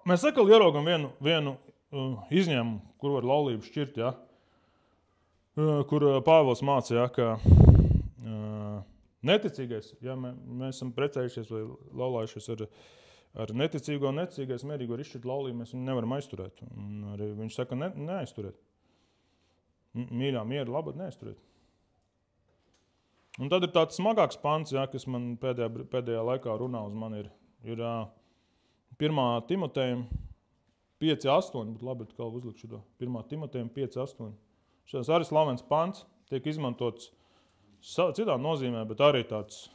mēs atkal ieraugam vienu izņēmumu, kur var laulību šķirt, kur Pāvils māca, ka neticīgais, mēs esam precējušies vai laulājušies ar neticīgo un neticīgais mierīgi var izšķirt laulību, mēs viņu nevaram aizturēt. Un arī viņš saka, neaizturēt. Mīļā miera labad neaizturēt. Un tad ir tāds smagāks pants, kas man pēdējā laikā runā uz mani ir 1. Timotejam 5.8, bet labi, kā uzlikšu to. 1. Timotejam 5.8. Šis arī slavens pants tiek izmantots citā nozīmē, bet arī tāds.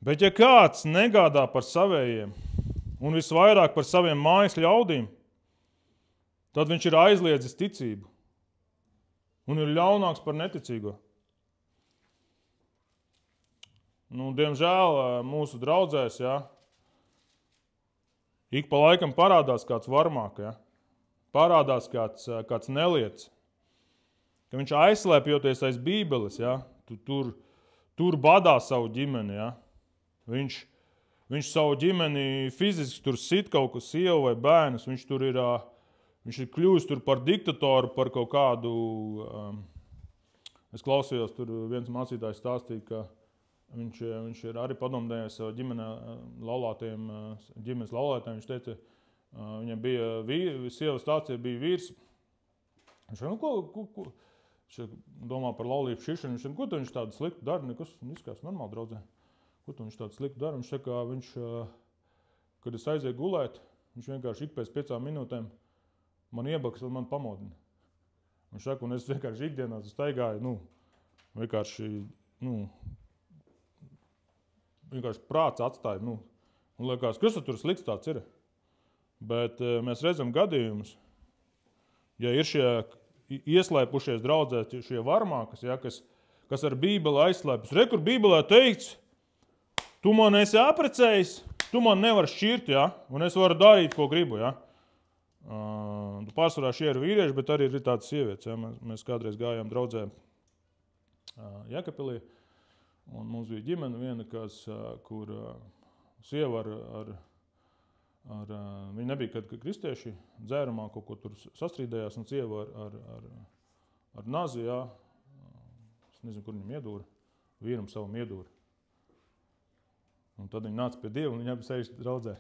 Bet ja kāds negādā par savējiem un visvairāk par saviem mājas ļaudīm, tad viņš ir aizliedzis ticību un ir ļaunāks par neticīgo. Diemžēl mūsu draudzēs, ik pa laikam parādās kāds varmāk, parādās kāds nelietis, ka viņš aizslēpjoties aiz Bībeles, tur badā savu ģimeni, Viņš savu ģimeni fiziski tur sit kaut ko sievu vai bērnus, viņš tur ir Viņš ir kļuvis tur par diktatoru, par kaut kādu... Es klausījos, tur viens mācītājs stāstīja, ka viņš ir arī padomdējies savu ģimenes laulātiem. Viņš teica, viņam bija sieva stācija, bija vīrs. Viņš teica, ko? Viņš domā par laulību šķiršanu. Viņš teica, ko tu viņš tādu sliktu dara? Nekas izskatās normāli draudzē. Ko tu viņš tādu sliktu dara? Viņš teica, kad es aizēju gulēt, viņš vienkārši ik pēc 5 minūtēm man iebaks un man pamodina. Viņš saka, un es vienkārši ikdienā staigāju, vienkārši prāts atstāja, un liekas, kas tur slikts tāds ir? Bet mēs redzam gadījumus, ja ir šie ieslēpušies draudzē, šie varmākas, ja, kas ar Bībeli aizslēpjas. Re, kur Bībelē teikts, tu man esi apprecējis, tu man nevar šķirt, ja, un es varu darīt, ko gribu, ja. Pārsvarā šie ir vīrieši, bet arī ir tādas sievietes. Ja? Mēs kādreiz gājām draudzē Jēkabpilī, un mums bija ģimene viena, kur sieva viņi nebija kad kristieši, dzērumā kaut ko tur sastrīdējās, un sieva ar nazi, ja? Es nezinu, kur viņam iedūra, vīram savam iedūra. Un tad viņi nāca pie Dieva, un viņi abi sēž draudzē.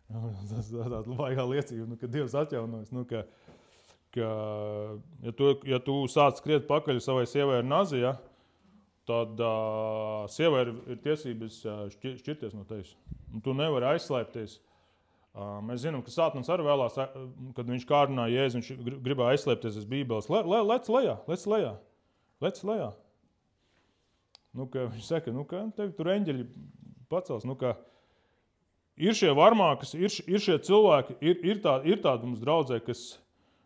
Tas ir tāda baigā liecība, ka Dievs atjaunojas. Ja tu sāc skriet pakaļ savai sievai ar nazi, ja, tad sievai ir tiesības šķirties no tevis. Un tu nevari aizslēpties. Mēs zinām, ka Sātans arī vēlās, kad viņš kārdināja Jēzu, viņš gribēja aizslēpties aiz Bībeles. Lec lejā. Viņš saka, tevi tur eņģeļi pacels. Ir šie varmākas, ir šie cilvēki, ir tādi mums draudzē, kas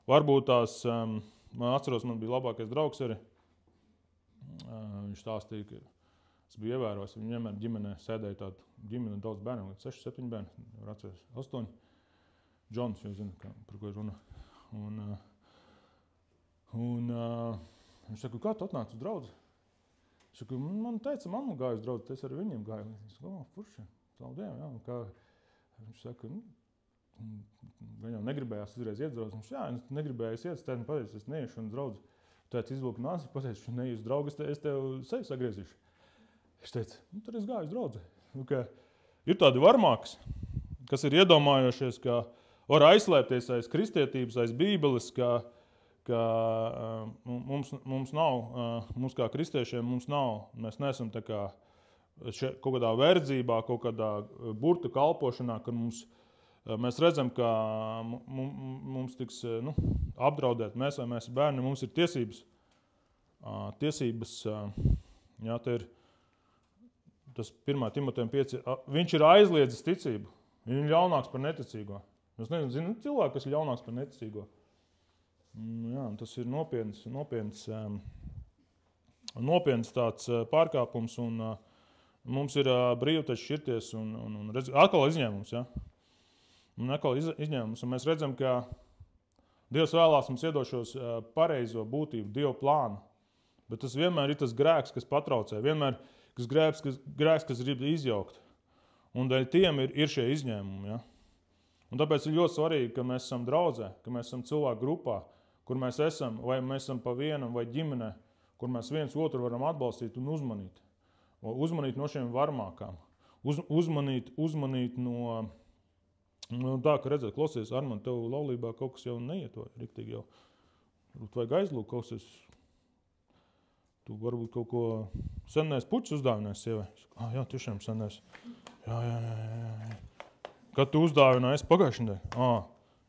varbūt tās, man atceros, man bija labākais draugs arī. Viņš stāstīja, ka es biju ievērojis, viņi vienmēr ģimenē sēdēja tādu ģimeni daudz bērniem, 6, 7 bērni, var atceros, 8. Džons, jau zina, par ko ir runa. Un viņš saka, kā tu atnāc uz draudzi? Viņš saka, man teica, mamma gāja uz draudzi, es ar viņiem gāju. Es saka, furši, saldiem, jā, un kā... Viņš saka, viņam negribējās uzreiz iet draudzi. Viņš, jā, es negribējās iet, es teicu, pateicu, es neiešu un draudzi. Teicu, izvilku nāsi, pateicu, viņš neies draugi, es tev sevi sagriezīšu. Viņš teica, tad es gāju uz draudzi. Ir tādi varmākas, kas ir iedomājošies, ka var aizslēpties aiz kristietības, aiz Bībeles, ka mums nav, mums kā kristiešiem mums nav, mēs neesam tā kā kaut kādā verdzībā, kaut kādā burta kalpošanā, kad mēs redzam, ka mums tiks apdraudēt. Mēs vai mēs bērni, mums ir tiesības. Jā, te ir tas 1. Timotejam 5. Viņš ir aizliedzis ticību. Viņš ir ļaunāks par neticīgo. Es nezinu, cilvēki, kas ir ļaunāks par neticīgo. Jā, tas ir nopietns tāds pārkāpums, un mums ir brīvi taču šķirties un atkal izņēmums, ja? Un atkal izņēmums, un mēs redzam, ka Dievs vēlās mums iedošos pareizo būtību, Dieva plānu, bet tas vienmēr ir tas grēks, kas patraucē, vienmēr grēks, kas grib izjaukt, un dēļ tiem ir šie izņēmumi, ja? Un tāpēc ir ļoti svarīgi, ka mēs esam draudzē, ka mēs esam cilvēku grupā, kur mēs esam, vai mēs esam pa vienam vai ģimenē, kur mēs viens otru varam atbalstīt un uzmanīt. Uzmanīt no šiem varmākām. Uzmanīt no tā, ka redzēt, klausies, Armand, tev laulībā kaut kas jau neiet, vai riktīgi jau. Varbūt vajag aizlūk, klausies. Tu varbūt kaut ko senēs puķis uzdāvinājis sievai. Jā, tiešām senēs. Jā. Kad tu uzdāvināji, es pagājuši nedēļ.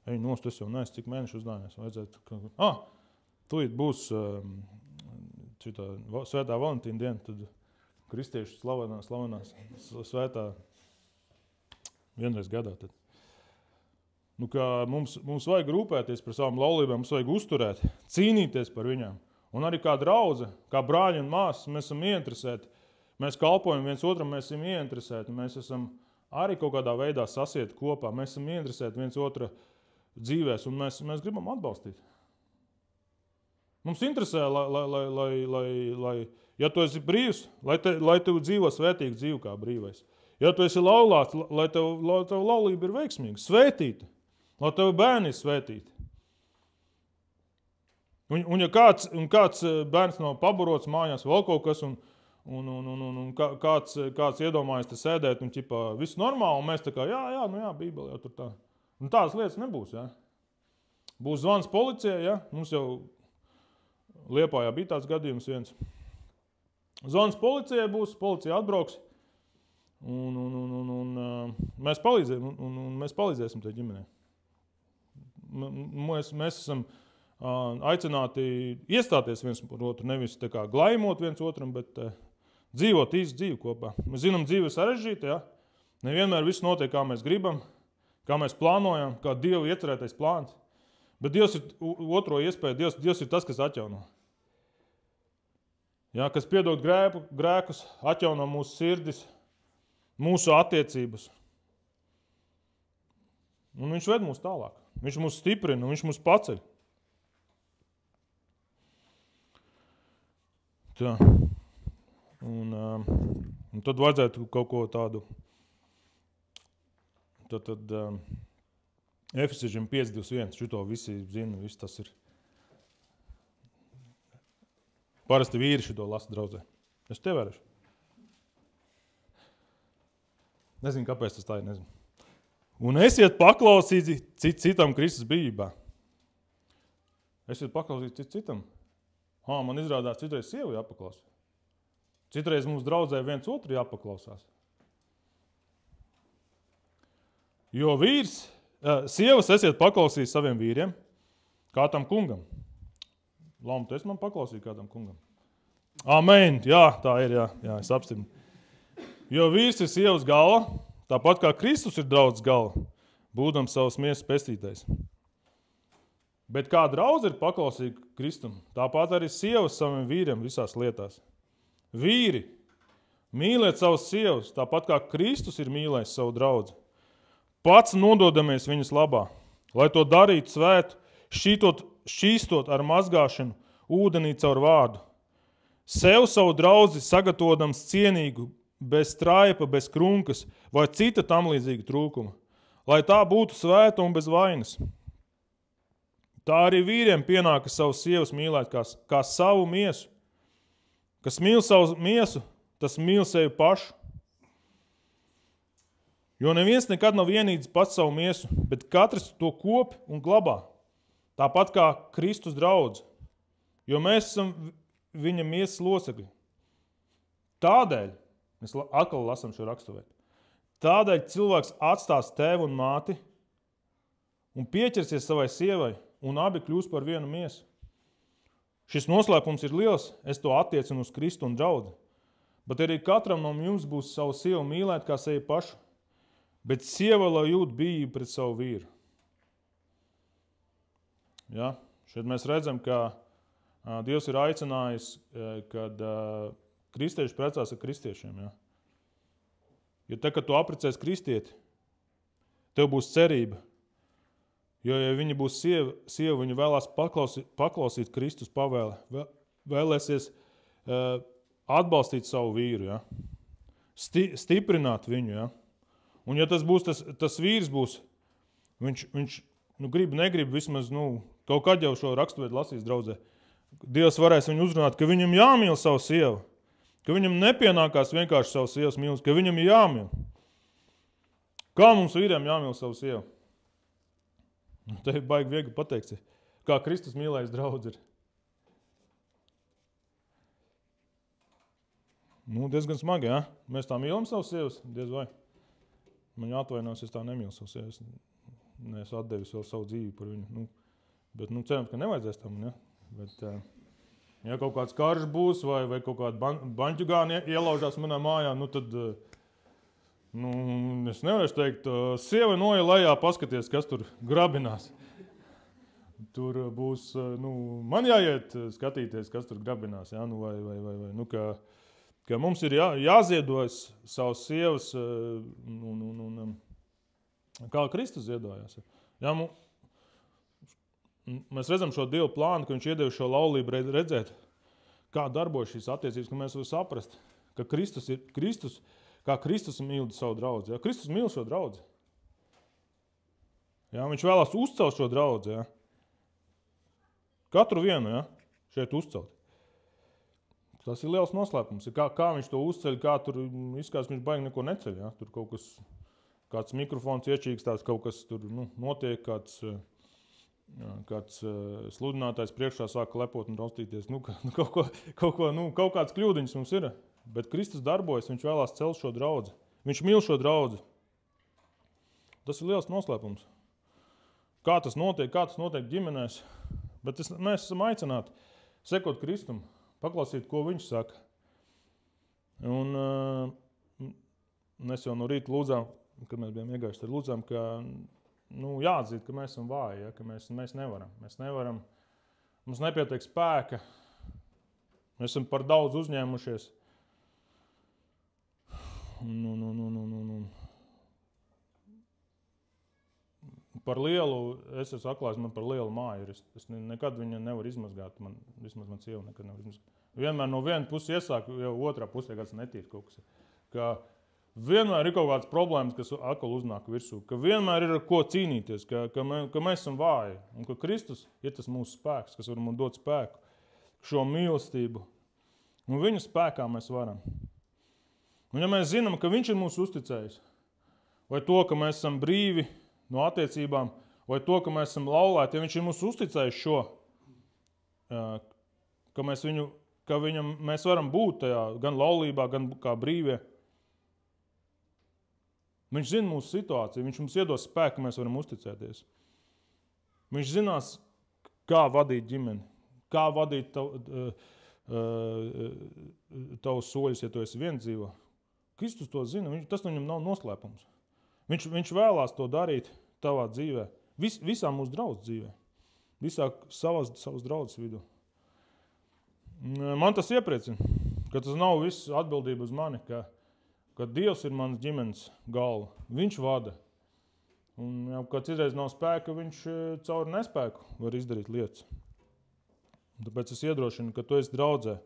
Ej, nost, es jau neesmu cik mēnešu uzdāvinājis. Vajadzētu, tūlīt būs šitā svētā Valentīna diena, tad kristiešu slavenās svētā vienreiz gadā. Tad. Ka mums vajag rūpēties par savām laulībām, mums vajag uzturēt, cīnīties par viņām. Un arī kā draudze, kā brāļi un māsas, mēs esam ieinteresēti. Mēs kalpojam viens otram, mēs esam ieinteresēti. Mēs esam arī kaut kādā veidā sasieti kopā. Mēs esam ieinteresēti viens otra dzīvēs, un mēs gribam atbalstīt. Mums interesē, lai ja tu esi brīvs, lai tev dzīvo svētīgi dzīvi kā brīvais. Ja tu esi laulāts, lai tev laulība ir veiksmīga, svētīta, lai tev bērni ir svētīti. Un ja kāds bērns nav paburots mājās, vēl kaut kas, un kāds iedomājas te sēdēt, un ķipā, viss normāli, un mēs tā kā, jā, Bībele jau tur tā. Un tādas lietas nebūs, jā. Būs zvans policijai, jā. Mums jau Liepājā bija tāds gadījums viens. Zvans policijai būs, policija atbrauks, un mēs palīdzēsim tai ģimenei. Mēs esam aicināti iestāties viens par otru, nevis tā kā glaimot viens otram, bet dzīvot īstu dzīvi kopā. Mēs zinām, dzīve ir sarežģīta, ja? Nevienmēr viss notiek, kā mēs gribam, kā mēs plānojam, kā Dieva iecerētais plāns. Bet Dievs ir otro iespēju, Dievs ir tas, kas atjauno. Ja? Kas piedod grēkus, atjauno mūsu sirdis, mūsu attiecības. Un viņš ved mūs tālāk. Viņš mūs stiprina, viņš mūs paceļ. Tā. Un tad vajadzētu kaut ko tādu. Tad Efesiešiem 5:21, šito visi zina, viss tas ir. Parasti vīri šito lasa draudzē. Es tev vēršu. Nezinu, kāpēc tas tā ir, nezinu. Un esiet paklausīti citam Kristus bijībā. Esiet paklausīti citam. Man izrādās, citreiz sievu jāpaklaus. Citreiz mums draudzē viens otru jāpaklausās. Jo sievas esiet paklausīti saviem vīriem, kā tam kungam. Lama, tu esi man paklausīt kādam kungam? Amen, jā, tā ir, jā, es apstiprinu. Jo vīrs ir sievas galva, tāpat kā Kristus ir draudzes galva, būdams savas miesas pestītais. Bet kā draudze ir paklausīga Kristum, tāpat arī sievas saviem vīriem visās lietās. Vīri, mīliet savas sievas, tāpat kā Kristus ir mīlējis savu draudzi. Pats nododamies viņas labā, lai to darītu svētu, šķīstot ar mazgāšanu ūdenī caur vārdu. Sev savu draudzi sagatavotams cienīgu, bez straipa, bez krunkas vai cita tam līdzīga trūkuma, lai tā būtu svēta un bez vainas. Tā arī vīriem pienākas savu sievas mīlēt kā savu miesu. Kas mīl savu miesu, tas mīl sevi pašu. Jo neviens nekad nav vienīdz pats savu miesu, bet katrs to kop un glabā. Tāpat kā Kristus draudze, jo mēs esam viņa miesas locekļi. Tādēļ, mēs atkal lasam šo raksturvietu, tādēļ cilvēks atstās tēvu un māti un pieķersies savai sievai, un abi kļūs par vienu miesu. Šis noslēpums ir liels, es to attiecinu uz Kristu un draudzi. Bet arī katram no jums būs savu sievu mīlēt kā sevi pašu, bet sieva lai jūt bijību pret savu vīru. Ja? Šeit mēs redzam, ka Dievs ir aicinājis, kad kristieši precās ar kristiešiem. Ja? Jo te, kad tu apprecēs kristieti, tev būs cerība. Jo, ja viņa būs sieva, viņa vēlās paklausīt Kristus pavēli, vēlēsies atbalstīt savu vīru, ja? Stiprināt viņu. Ja? Un ja tas vīrs būs, viņš negrib vismaz, kaut kad jau šo raksturvietu lasīs draudzē, Dievs varēs viņu uzrunāt, ka viņam jāmīl savu sievu, ka viņam nepienākās vienkārši savu sievas mīlestību, ka viņam ir jāmīl. Kā mums vīriem jāmīl savu sievu? Te ir baigi viegli pateikt, kā Kristus mīlējis draudzi ir. Diezgan smagi, ja? Mēs tā mīlam savu sievas, diez vai. Man jāatvainās, es tā nemīlu savu sievas. Es atdevis vēl savu dzīvi par viņu. Bet cerams, ka nevajadzēs tam, ja? Bet, ja kaut kāds karš būs vai kaut kāda baņķugāni ielaužās manā mājā, tad, es nevarēšu teikt, sieva noja lejā paskaties, kas tur grabinās. Tur būs, man jāiet skatīties, kas tur grabinās, ja? Ka mums ir jāziedojas savas sievas, kā Kristus ziedojās. Ja? Mēs redzam šo Dievu plānu, ka viņš iedevis šo laulību redzēt, kā darbojas šīs attiecības, ka mēs varam saprast, ka kā Kristus mīl savu draudzi. Ja? Kristus mīl šo draudzi. Ja? Viņš vēlās uzcelt šo draudzi. Ja? katru vienu, ja, šeit uzcelt. Tas ir liels noslēpums. Kā viņš to uzceļ, kā tur izskatās, viņš baigi neko neceļ. Ja? Tur kaut kas, kāds mikrofons iečīkstās, kaut kas tur notiek, kāds sludinātājs priekšā sāk lepot un raustīties. Kaut kāds kļūdiņš mums ir. Bet Kristus darbojas, viņš vēlās celt šo draudzi. Viņš mīl šo draudzi. Tas ir liels noslēpums. Kā tas notiek ģimenēs. Bet mēs esam aicināti sekot Kristum. Paklausīt, ko viņš saka. Un mēs jau no rīta lūdzām, kad mēs bijām iegājuši, tad lūdzām, ka jāatzīt, ka mēs esam vāji, ja, ka mēs nevaram. Mēs nevaram, mums nepietiek spēka, mēs esam par daudz uzņēmušies. Par lielu, es esmu atklājis, man par lielu māju ir. Es nekad viņu nevaru izmazgāt. Vismaz man sieva nekad nevar izmazgāt. Vienmēr no viena puses iesāk, jau otrā pusē kāds netīr kaut kas. Ka vienmēr ir kaut kāds problēmas, kas atkal uznāk virsū. Ka vienmēr ir ar ko cīnīties, ka mēs esam vāji. Un ka Kristus ir tas mūsu spēks, kas var mums dot spēku, šo mīlestību. Un viņa spēkā mēs varam. Un ja mēs zinām, ka viņš ir mūs uzticējis, vai to, ka mēs esam brīvi no attiecībām, vai to, ka mēs esam laulēti, ja viņš ir mums uzticējis šo, ka mēs varam būt tajā gan laulībā, gan kā brīvie. Viņš zina mūsu situāciju, viņš mums iedos spēku, ka mēs varam uzticēties. Viņš zinās, kā vadīt ģimeni, kā vadīt tavus soļus, ja tu esi viendzīvo. Kristus to zina, tas viņam nav noslēpums. Viņš vēlās to darīt tavā dzīvē, visā mūsu draudz dzīvē, visā savas draudzes vidū. Man tas iepriecina, ka tas nav viss atbildība uz mani, ka Dievs ir mans ģimenes galva, viņš vada. Un jau kad citreiz nav spēka, viņš caur nespēku var izdarīt lietas. Tāpēc es iedrošinu, ka tu esi draudzē,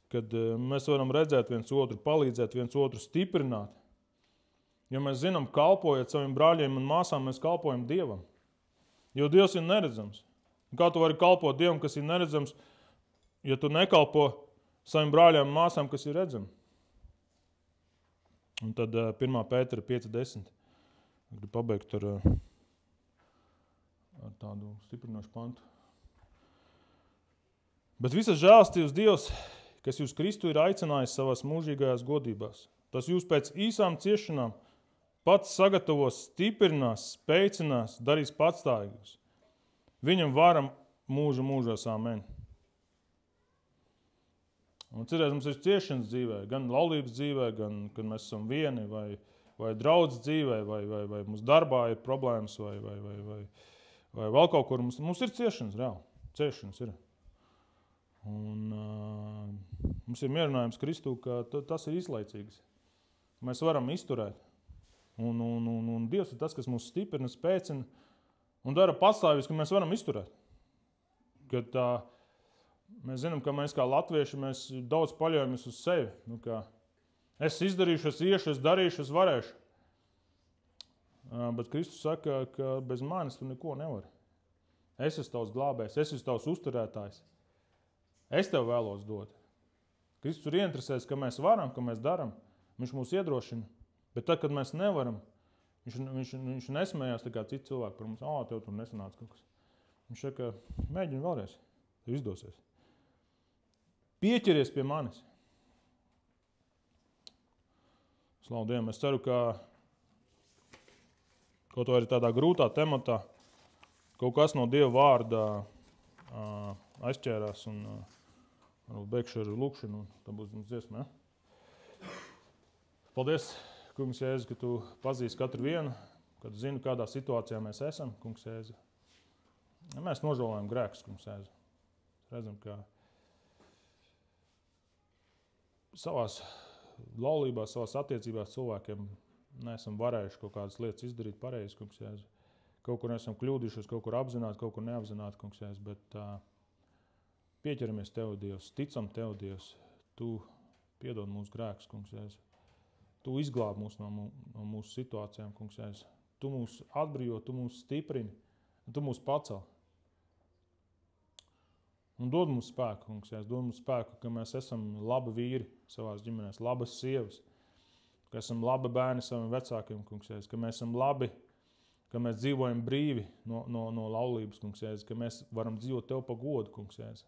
kad mēs varam redzēt viens otru, palīdzēt viens otru, stiprināt. Ja mēs zinām, kalpojot saviem brāļiem un māsām, mēs kalpojam Dievam. Jo Dievs ir neredzams. Kā tu vari kalpot Dievam, kas ir neredzams, ja tu nekalpo saviem brāļiem un māsām, kas ir redzami? Un tad 1. Pētera 5.10. Gribu pabeigt ar tādu stiprinošu pantu. Bet visas žēlastības Dievs, kas jūs Kristu ir aicinājis savās mūžīgajās godībās, tas jūs pēc īsām ciešanām pats sagatavos, stiprinās, spēcinās, darīs patstāvīgus. Viņam varam mūžu mūžos amen. Un citreiz mums ir ciešanas dzīvē, gan laulības dzīvē, gan, kad mēs esam vieni, vai draudz dzīvē, vai mums darbā ir problēmas, vai vēl kaut kur. Mums ir ciešanas, reāli. Ciešanas ir. Un mums ir mierinājums Kristū, ka tas ir izlaicīgs. Mēs varam izturēt. Un Dievs ir tas, kas mūs stiprina, spēcina un dara patstāvīgus, ka mēs varam izturēt. Kad mēs zinām, ka mēs kā latvieši, mēs daudz paļaujamies uz sevi. Es izdarīšu, es iešu, es darīšu, es varēšu. Bet Kristus saka, ka bez manis tu neko nevari. Es esmu tavs glābējs, es esmu tavs uzturētājs. Es tev vēlos dot. Kristus ir ieinteresēts, ka mēs varam, ka mēs daram. Viņš mūs iedrošina. Bet tad, kad mēs nevaram, viņš nesmējās tā kā citi cilvēki par mums. Tev tur nesanāca kaut kas. Viņš saka, mēģini vēlreiz, tev izdosies. Pieķeries pie manis. Slavu Dievam, es ceru, ka kaut vai arī tādā grūtā tematā kaut kas no Dieva vārda aizķērās un varbūt beigšu ar lūkšanu, un tā būs mums dziesma. Ja? Paldies, Kungs Jēzu, ka tu pazīsti katru vienu, kad zini, kādā situācijā mēs esam, Kungs Jēzu. Ja mēs nožēlojam grēkus, Kungs Jēzu. Redzam, ka savās laulībās, savās attiecībās cilvēkiem neesam varējuši kaut kādas lietas izdarīt pareizi, Kungs Jēzu. Kaut kur esam kļūdījušies, kaut kur apzināti, kaut kur neapzināti, Kungs Jēzu, bet pieķeramies Tev, Dievs, ticam Tev, Dievs. Tu piedod mūsu grēkus, Kungs Jēzu. Tu izglābi mūs no mūsu situācijām, Kungs Jēzus. Tu mūs atbrīvo, Tu mūs stiprini, Tu mūs pacel. Un dod mums spēku, kungs, Jēzus, dod mums spēku, ka mēs esam labi vīri savās ģimenēs, labas sievas, ka esam labi bērni saviem vecākiem, kungs, Jēzus, ka mēs esam labi, ka mēs dzīvojam brīvi no laulības, kungs, Jēzus, ka mēs varam dzīvot Tev pa godu, kungs, Jēzus.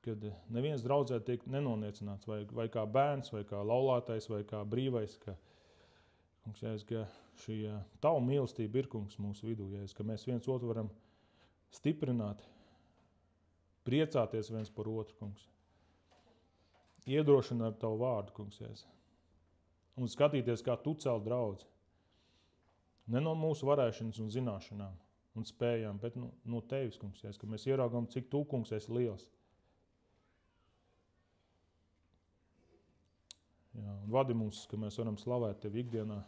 Kad neviens draudzē tiek nenoniecināts, vai kā bērns, vai kā laulātais, vai kā brīvais, ka, kungs, Jēzus, ka šī Tava mīlestība ir, kungs, mūsu vidū, Jēzus, ka mēs viens otru varam stiprināt, priecāties viens par otru, kungs. Iedrošināt ar Tavu vārdu, kungs, Jēzus. Un skatīties, kā Tu cel draudzi. Ne no mūsu varēšanas un zināšanām un spējām, bet no Tevis, kungs, Jēzus, ka mēs ieraugām, cik Tu, kungs, esi liels. Jā, un vadi mums, ka mēs varam slavēt Tevi ikdienā,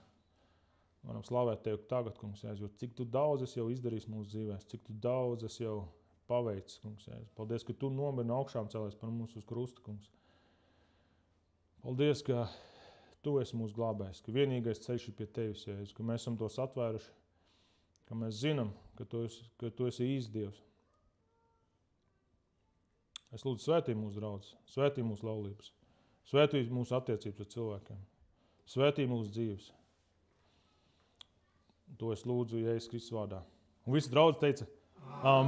varam slavēt Tevi tagad, kungs, Jēzus, jo cik Tu daudz esi jau izdarījis mūsu dzīvēs, cik Tu daudz esi jau paveicis, kungs, Jēzus. Paldies, ka Tu nomiri no augšām cēlies par mums uz krusta, kungs. Paldies, ka Tu esi mūsu glābējs, ka vienīgais ceļš ir pie Tevis, Jēzus, ka mēs esam tos atvēruši, ka mēs zinām, ka Tu esi īsts Dievs. Es lūdzu svētī mūsu draudzes, svētī mūsu laulības. Svētī mūsu attiecības ar cilvēkiem. Svētī mūsu dzīves. To es lūdzu Jēzus Kristus vārdā. Un visi draudzi teica, Āmen.